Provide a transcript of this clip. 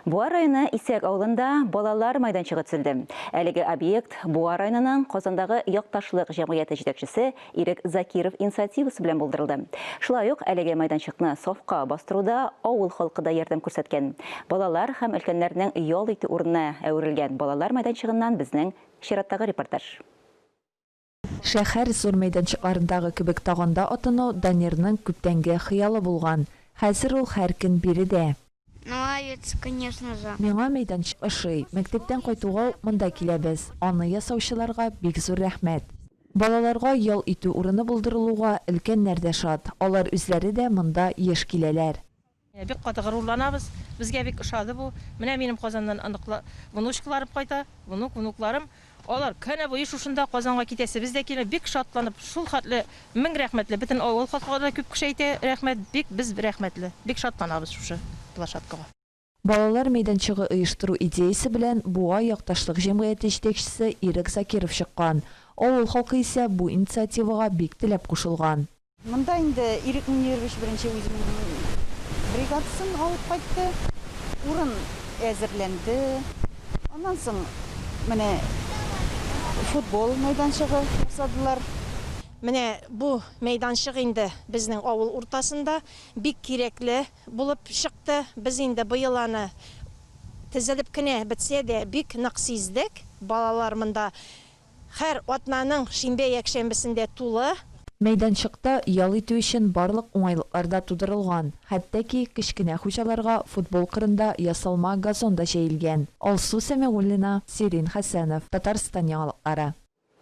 Буа районы Исәк авылында балалар майданчыгы төзелде. Әлеге объект Буа районының Казандағы якташлык җәмгыяте җитәкчесе Ирек Закиров инициативасы белән булдырылды. Шулай ук әлеге майданчыкны сафка бастыруда авыл халкы да ярдәм күрсәткән. Балалар һәм өлкәннәрнең ял итү урынына әверелгән балалар майданчыгыннан безнең чираттагы репортаж. Шәһәр зур мәйданчыкларындагы кебек тагында атыну Данирның күптәнге хыялы булган. Хәзер ул һәр көн биредә. Нравится, конечно же. Миңа мәйданчык ошый. Мәктәптән кайтуга монда киләбез. Аны ясаучыларга бик зур рәхмәт. Балаларга ял итү урыны булдырылуга өлкәннәр дә шат. Алар үзләре дә монда еш киләләр. Бик каты горурланабыз. Безгә бик ошады бу. Менә минем Казаннан внучкаларым кайта, внукларым. Алар көне буе шушында Казанга китәсе. Без дә килеп бик шатланып, шул хәтле мең рәхмәтле. Бөтен авыл халкыга да күп кеше әйтә рәхмәт. Без рәхмәтле. Бик шатланабыз шушы площадкага. Балалар мәйданчыгы оештыру идеясе белән Буа якташлык җәмгыяте җитәкчесе Ирек Закиров чыккан. Авыл халкы исә бу инициативага бик теләп кушылган. Монда инде Ирек Мөнирович беренче үзенең бригадасын алып кайтты. Урын әзерләнде. Аннан соң менә футбол мәйданчыгы ясадылар. Менә бу мәйданчык инде безнең авыл уртасында бик кирәкле булып чыкты. Без инде быел аны төзелеп кенә бетсә дә бик нык сиздек. Балалар монда һәр атнаның шимбә-якшәмбесендә тулы. Мәйданчыкта ял итү өчен барлык уңайлыклар да тудырылган. Хәтта ки кечкенә хуҗаларга футбол кырында ясалма газон да җәелгән. Алсу Сәмигуллина, Сирин Хәсәнов, Татарстан яңалыклары.